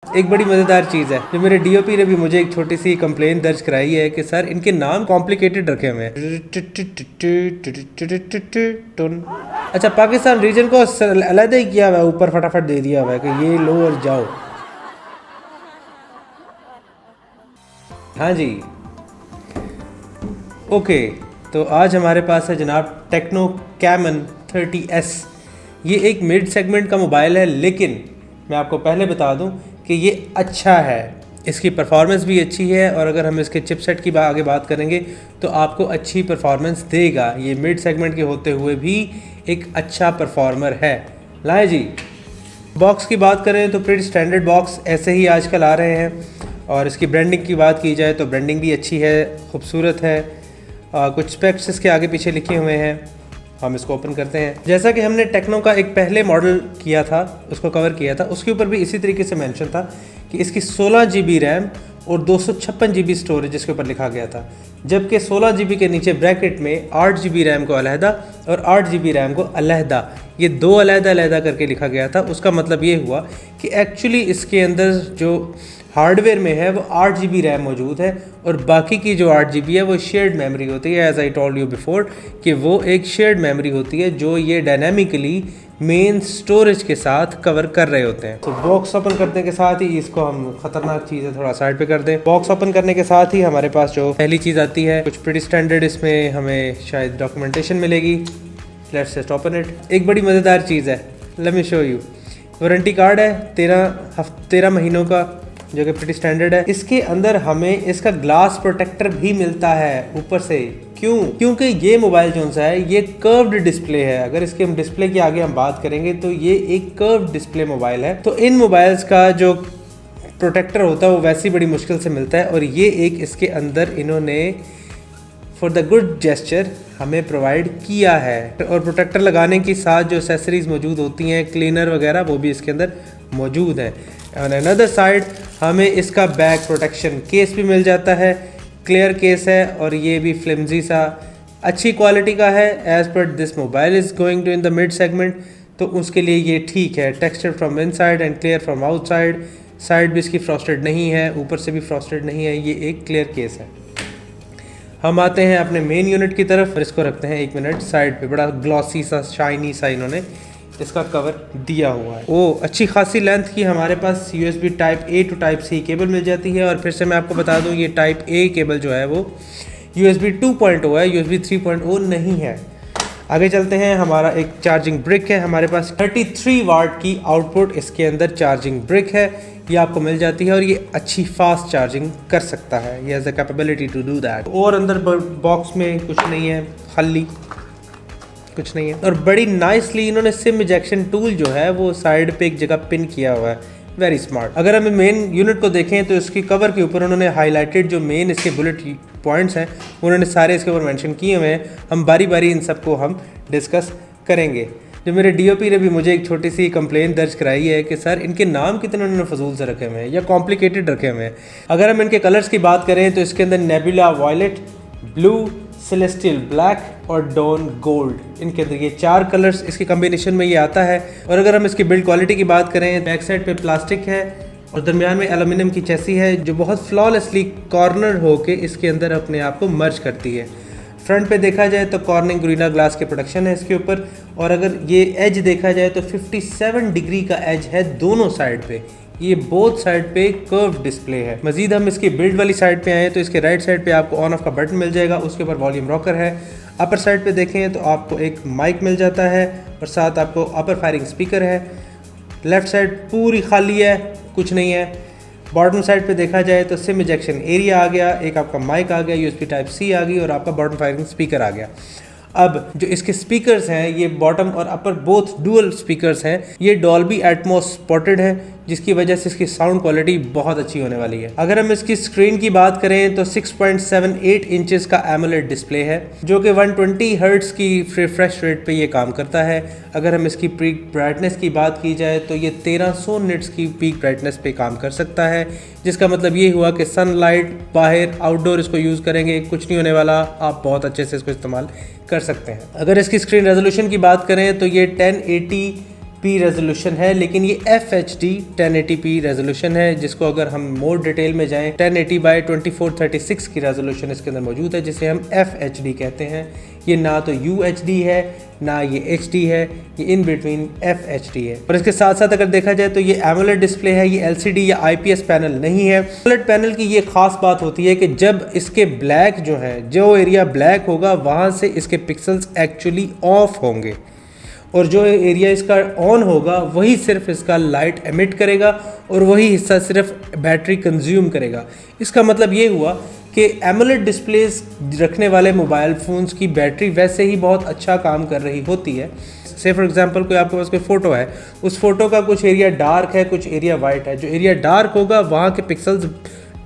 एक बड़ी मज़ेदार चीज़ है जो मेरे डीओपी ने भी मुझे एक छोटी सी कंप्लेंट दर्ज कराई है कि सर इनके नाम कॉम्प्लिकेटेड रखे हुए हैं। अच्छा, पाकिस्तान रीजन को अलग ही किया हुआ है, ऊपर फटाफट दे दिया हुआ है कि ये लो और जाओ। हाँ जी, ओके। तो आज हमारे पास है जनाब टेक्नो कैमन 30S। ये एक मिड सेगमेंट का मोबाइल है, लेकिन मैं आपको पहले बता दूं कि ये अच्छा है, इसकी परफॉर्मेंस भी अच्छी है, और अगर हम इसके चिपसेट की आगे बात करेंगे तो आपको अच्छी परफॉर्मेंस देगा। ये मिड सेगमेंट के होते हुए भी एक अच्छा परफॉर्मर है। लाए जी, बॉक्स की बात करें तो प्रीटी स्टैंडर्ड बॉक्स ऐसे ही आजकल आ रहे हैं, और इसकी ब्रांडिंग की बात की जाए तो ब्रांडिंग भी अच्छी है, खूबसूरत है। कुछ स्पेक्स इसके आगे पीछे लिखे हुए हैं। हम इसको ओपन करते हैं। जैसा कि हमने टेक्नो का एक पहले मॉडल किया था, उसको कवर किया था, उसके ऊपर भी इसी तरीके से मेंशन था कि इसकी 16 GB रैम और 256 GB स्टोरेज इसके ऊपर लिखा गया था, जबकि 16 GB के नीचे ब्रैकेट में 8 GB रैम को अलहदा और 8 GB रैम को अलहदा, ये दो अलहदा करके लिखा गया था। उसका मतलब ये हुआ कि एक्चुअली इसके अंदर जो हार्डवेयर में है वो 8 GB रैम मौजूद है, और बाकी की जो 8 GB है वो शेयर्ड मेमोरी होती है। As I told you before कि वो एक शेयर्ड मेमोरी होती है जो ये डायनामिकली मेन स्टोरेज के साथ कवर कर रहे होते हैं। तो बॉक्स ओपन करने के साथ ही इसको हम खतरनाक चीज़ है थोड़ा साइड पे कर दें। बॉक्स ओपन करने के साथ ही हमारे पास जो पहली चीज़ आती है, कुछ प्रीटी स्टैंडर्ड इसमें हमें शायद डॉक्यूमेंटेशन मिलेगी। Let's just open it. एक बड़ी मज़ेदार चीज़ है, let me show you. Warranty card है 13 महीनों का, जो कि प्रीटी स्टैंडर्ड है। इसके अंदर हमें इसका ग्लास प्रोटेक्टर भी मिलता है ऊपर से। क्योंकि ये मोबाइल जो सा है ये कर्व्ड डिस्प्ले है। अगर इसके हम डिस्प्ले की आगे हम बात करेंगे तो ये एक कर्व्ड डिस्प्ले मोबाइल है। तो इन मोबाइल्स का जो प्रोटेक्टर होता है वो वैसे बड़ी मुश्किल से मिलता है, और ये एक इसके अंदर इन्होंने फॉर द गुड जेस्चर हमें प्रोवाइड किया है। और प्रोटेक्टर लगाने के साथ जो एसेसरीज मौजूद होती हैं, क्लीनर वगैरह, वो भी इसके अंदर मौजूद हैं। ऑन अनदर साइड हमें इसका बैक प्रोटेक्शन केस भी मिल जाता है, क्लियर केस है, और ये भी फ्लिमजी सा अच्छी क्वालिटी का है। As per this mobile is going to in the mid segment, तो उसके लिए ये ठीक है। Texture from inside and clear from outside. Side भी इसकी फ्रॉस्टेड नहीं है, ऊपर से भी फ्रॉस्टेड नहीं है, ये एक क्लियर केस है। हम आते हैं अपने मेन यूनिट की तरफ और इसको रखते हैं 1 मिनट साइड पे। बड़ा ग्लॉसी सा, शाइनी सा इन्होंने इसका कवर दिया हुआ है। ओ, अच्छी खासी लेंथ की हमारे पास USB type A to type C cable मिल जाती है। और फिर से मैं आपको बता दूं, ये टाइप A केबल जो है वो USB 2.0 है, USB 3.0 नहीं है। आगे चलते हैं। हमारा एक चार्जिंग ब्रिक है, हमारे पास 33 वाट की आउटपुट इसके अंदर चार्जिंग ब्रिक है, ये आपको मिल जाती है, और ये अच्छी फास्ट चार्जिंग कर सकता है। ये has the capability to do that. और अंदर बॉक्स में कुछ नहीं है, खाली कुछ नहीं है। और बड़ी नाइसली इन्होंने सिम इजेक्शन टूल जो है वो साइड पे एक जगह पिन किया हुआ है, वेरी स्मार्ट। अगर हम मेन यूनिट को देखें तो इसकी कवर के ऊपर उन्होंने हाईलाइटेड जो मेन इसके बुलेट पॉइंट्स हैं उन्होंने सारे इसके ऊपर मेंशन किए हुए हैं। हम बारी बारी इन सबको हम डिस्कस करेंगे। जो मेरे डीओपी ने भी मुझे एक छोटी सी कंप्लेंट दर्ज कराई है कि सर इनके नाम कितने उन्होंने फजूल से रखे हुए हैं या कॉम्प्लिकेटेड रखे हुए हैं। अगर हम इनके कलर्स की बात करें तो इसके अंदर nebula violet, blue, celestial black और डॉन गोल्ड, इनके अंदर ये 4 कलर्स इसके कम्बिनेशन में ये आता है। और अगर हम इसकी बिल्ड क्वालिटी की बात करें, बैक साइड पे प्लास्टिक है और दरमियान में एल्यूमिनियम की चेसी है जो बहुत फ्लॉलेसली कॉर्नर होके इसके अंदर अपने आप को मर्ज करती है। फ्रंट पे देखा जाए तो कॉर्निंग ग्रीना ग्लास के प्रोडक्शन है इसके ऊपर, और अगर ये एज देखा जाए तो 57 डिग्री का एज है दोनों साइड पे। ये बोथ साइड पे कर्व डिस्प्ले है। मजीद हम इसकी बिल्ड वाली साइड पे आए तो इसके राइट साइड पे आपको ऑन ऑफ का बटन मिल जाएगा, उसके ऊपर वॉल्यूम रॉकर है। अपर साइड पे देखें तो आपको एक माइक मिल जाता है और साथ आपको अपर फायरिंग स्पीकर है। लेफ्ट साइड पूरी खाली है, कुछ नहीं है। बॉटम साइड पे देखा जाए तो सिम इजेक्शन एरिया आ गया, एक आपका माइक आ गया, USB टाइप C आ गई और आपका बॉटम फायरिंग स्पीकर आ गया। अब जो इसके स्पीकर्स हैं ये बॉटम और अपर बोथ डुअल स्पीकर्स हैं, ये डॉल्बी एटमॉस सपोर्टेड है जिसकी वजह से इसकी साउंड क्वालिटी बहुत अच्छी होने वाली है। अगर हम इसकी स्क्रीन की बात करें तो 6.78 इंचेस का एमोलेड डिस्प्ले है जो कि 120 हर्ट्ज की रिफ्रेश रेट पे ये काम करता है। अगर हम इसकी पीक ब्राइटनेस की बात की जाए तो ये 1300 निट्स की पीक ब्राइटनेस पे काम कर सकता है, जिसका मतलब ये हुआ कि सनलाइट, बाहर, आउटडोर इसको यूज़ करेंगे कुछ नहीं होने वाला, आप बहुत अच्छे से इसको इस्तेमाल कर सकते हैं। अगर इसकी स्क्रीन रेजोल्यूशन की बात करें तो ये 1080 रेजोल्यूशन है, लेकिन ये FHD 1080p रेजोल्यूशन है, जिसको अगर हम मोर डिटेल में जाएं 1080 बाई 2436 की रेजोल्यूशन इसके अंदर मौजूद है, जिसे हम FHD कहते हैं। ये ना तो UHD है ना ये HD है, ये इन बिटवीन FHD है। और इसके साथ साथ अगर देखा जाए तो ये AMOLED डिस्प्ले है, ये LCD या IPS पैनल नहीं है। AMOLEड पैनल की ये खास बात होती है कि जब इसके ब्लैक जो एरिया ब्लैक होगा वहाँ से इसके पिक्सल्स एक्चुअली ऑफ होंगे, और जो एरिया इसका ऑन होगा वही सिर्फ इसका लाइट एमिट करेगा और वही हिस्सा सिर्फ बैटरी कंज्यूम करेगा। इसका मतलब ये हुआ कि एमोलेड डिस्प्लेस रखने वाले मोबाइल फ़ोन्स की बैटरी वैसे ही बहुत अच्छा काम कर रही होती है। से फॉर एग्जांपल कोई आपके पास कोई फ़ोटो है, उस फोटो का कुछ एरिया डार्क है, कुछ एरिया वाइट है। जो एरिया डार्क होगा वहाँ के पिक्सल्स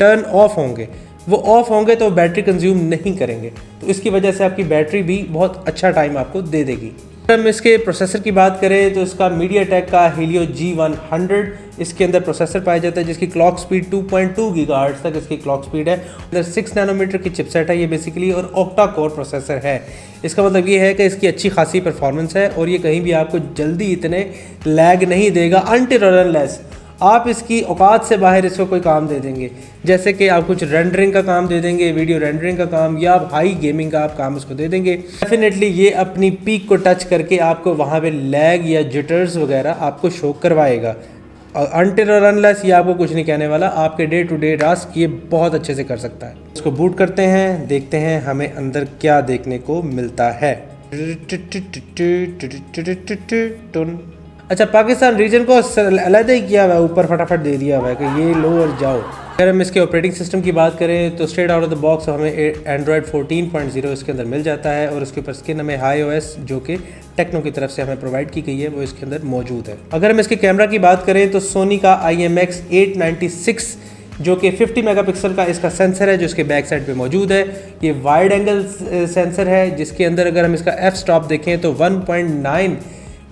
टर्न ऑफ होंगे, वो ऑफ होंगे तो बैटरी कंज्यूम नहीं करेंगे, तो इसकी वजह से आपकी बैटरी भी बहुत अच्छा टाइम आपको दे देगी। अगर हम इसके प्रोसेसर की बात करें तो इसका MediaTek का Helio G100 इसके अंदर प्रोसेसर पाया जाता है, जिसकी क्लॉक स्पीड 2.2 गीगाहर्ट्ज़ तक इसकी क्लॉक स्पीड है। अंदर 6 नैनोमीटर की चिपसेट है ये बेसिकली, और ऑक्टा कोर प्रोसेसर है। इसका मतलब ये है कि इसकी अच्छी खासी परफॉर्मेंस है और ये कहीं भी आपको जल्दी इतने लैग नहीं देगा अनटिल और अनलेस आप इसकी औकात से बाहर इसको कोई काम दे देंगे, जैसे कि आप कुछ रेंडरिंग का काम दे देंगे, वीडियो रेंडरिंग का काम, या आप हाई गेमिंग का आप काम इसको दे देंगे। डेफिनेटली ये अपनी पीक को टच करके आपको वहाँ पे लैग या जिटर्स वगैरह आपको शो करवाएगा। और अनटिल और अनलेस ये आपको कुछ नहीं कहने वाला, आपके डे टू डे टास्क ये बहुत अच्छे से कर सकता है। इसको बूट करते हैं, देखते हैं हमें अंदर क्या देखने को मिलता है। अच्छा, पाकिस्तान रीजन को अलग ही किया हुआ है, ऊपर फटाफट दे दिया हुआ है कि ये लो और जाओ। अगर हम इसके ऑपरेटिंग सिस्टम की बात करें तो straight out of the box हमें एंड्रॉयड 14.0 इसके अंदर मिल जाता है, और उसके ऊपर स्किन हमें iOS जो कि टेक्नो की तरफ से हमें प्रोवाइड की गई है वो इसके अंदर मौजूद है। अगर हम इसके कैमरा की बात करें तो सोनी का IMX896 जो कि 50 मेगापिक्सल का इसका सेंसर है, जो इसके बैक साइड पे मौजूद है। ये वाइड एंगल सेंसर है, जिसके अंदर अगर हम इसका f स्टॉप देखें तो 1.9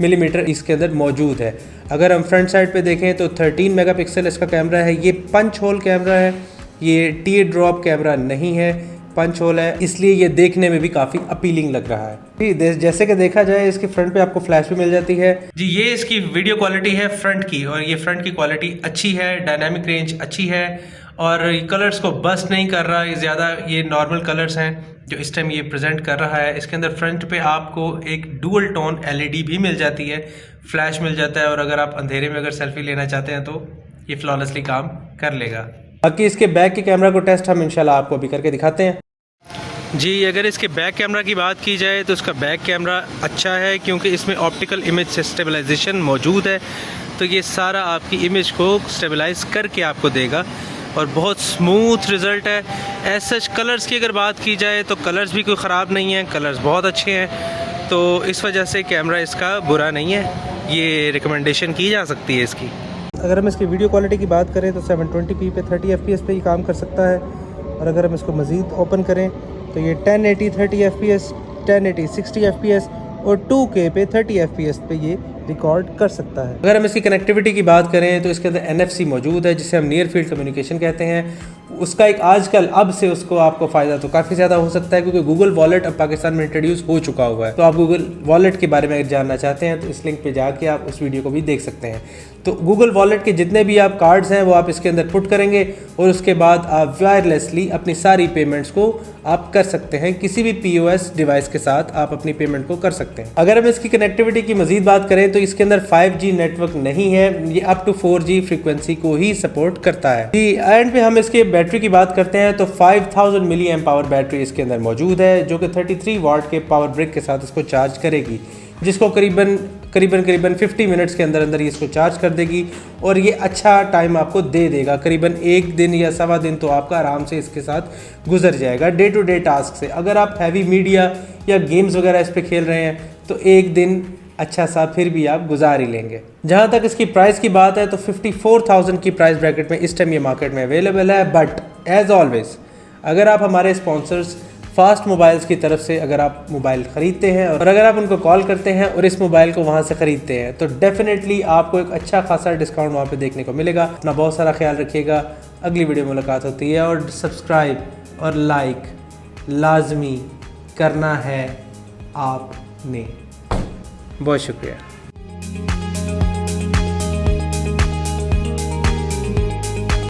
मिलीमीटर इसके अंदर मौजूद है। अगर हम फ्रंट साइड पे देखें तो 13 मेगापिक्सल इसका कैमरा है। ये पंच होल कैमरा है, ये टी ड्रॉप कैमरा नहीं है, पंच होल है, इसलिए ये देखने में भी काफ़ी अपीलिंग लग रहा है। जैसे कि देखा जाए इसके फ्रंट पे आपको फ्लैश भी मिल जाती है जी। ये इसकी वीडियो क्वालिटी है फ्रंट की, और ये फ्रंट की क्वालिटी अच्छी है, डायनामिक रेंज अच्छी है, और कलर्स को बस्ट नहीं कर रहा है ज़्यादा। ये नॉर्मल कलर्स हैं जो इस टाइम ये प्रेजेंट कर रहा है। इसके अंदर फ्रंट पे आपको एक डुअल टोन LED भी मिल जाती है, फ्लैश मिल जाता है, और अगर आप अंधेरे में अगर सेल्फी लेना चाहते हैं तो ये फ्लॉलेसली काम कर लेगा। बाकी इसके बैक के कैमरा को टेस्ट हम इंशाल्लाह आपको अभी करके दिखाते हैं जी। अगर इसके बैक कैमरा की बात की जाए तो इसका बैक कैमरा अच्छा है, क्योंकि इसमें ऑप्टिकल इमेज स्टेबलाइजेशन मौजूद है, तो ये सारा आपकी इमेज को स्टेबलाइज करके आपको देगा, और बहुत स्मूथ रिज़ल्ट है। एज सच कलर्स की अगर बात की जाए तो कलर्स भी कोई ख़राब नहीं है, कलर्स बहुत अच्छे हैं, तो इस वजह से कैमरा इसका बुरा नहीं है, ये रिकमेंडेशन की जा सकती है इसकी। अगर हम इसकी वीडियो क्वालिटी की बात करें तो 720p पे 30 fps पे ही काम कर सकता है, और अगर हम इसको मज़ीद ओपन करें तो ये 1080 30 fps, 1080 60 fps और 2K पे 30 fps पे ये रिकॉर्ड कर सकता है। अगर हम इसकी कनेक्टिविटी की बात करें तो इसके अंदर NFC मौजूद है, जिसे हम नियर फील्ड कम्युनिकेशन कहते हैं। उसका एक आजकल अब से उसको आपको फ़ायदा तो काफ़ी ज़्यादा हो सकता है, क्योंकि गूगल वॉलेट अब पाकिस्तान में इंट्रोड्यूस हो चुका हुआ है। तो आप गूगल वॉलेट के बारे में अगर जानना चाहते हैं तो इस लिंक पे जाके आप उस वीडियो को भी देख सकते हैं। तो गूगल वॉलेट के जितने भी आप कार्ड्स हैं वो आप इसके अंदर पुट करेंगे, और उसके बाद आप वायरलेसली अपनी सारी पेमेंट्स को आप कर सकते हैं। किसी भी POS डिवाइस के साथ आप अपनी पेमेंट को कर सकते हैं। अगर हम इसकी कनेक्टिविटी की मजीद बात करें तो इसके अंदर 5G नेटवर्क नहीं है, ये अप टू 4G फ्रीक्वेंसी को ही सपोर्ट करता है जी। एंड पे हम इसके बैटरी की बात करते हैं तो 5000 मिली एम्प पावर बैटरी इसके अंदर मौजूद है, जो कि 33 वाट के पावर ब्रिक के साथ इसको चार्ज करेगी, जिसको करीबन 50 मिनट्स के अंदर अंदर ही इसको चार्ज कर देगी, और ये अच्छा टाइम आपको दे देगा। करीबन 1 दिन या सवा दिन तो आपका आराम से इसके साथ गुजर जाएगा डे टू डे टास्क से। अगर आप हैवी मीडिया या गेम्स वगैरह इस पर खेल रहे हैं तो 1 दिन अच्छा सा फिर भी आप गुजार ही लेंगे। जहाँ तक इसकी प्राइस की बात है तो 54,000 की प्राइस ब्रैकेट में इस टाइम ये मार्केट में अवेलेबल है। बट एज ऑलवेज अगर आप हमारे स्पॉन्सर्स फास्ट मोबाइल्स की तरफ से अगर आप मोबाइल ख़रीदते हैं और अगर आप उनको कॉल करते हैं और इस मोबाइल को वहाँ से ख़रीदते हैं तो डेफिनेटली आपको एक अच्छा खासा डिस्काउंट वहाँ पे देखने को मिलेगा। अपना बहुत सारा ख्याल रखिएगा। अगली वीडियो में मुलाकात होती है, और सब्सक्राइब और लाइक लाजमी करना है आपने। बहुत शुक्रिया।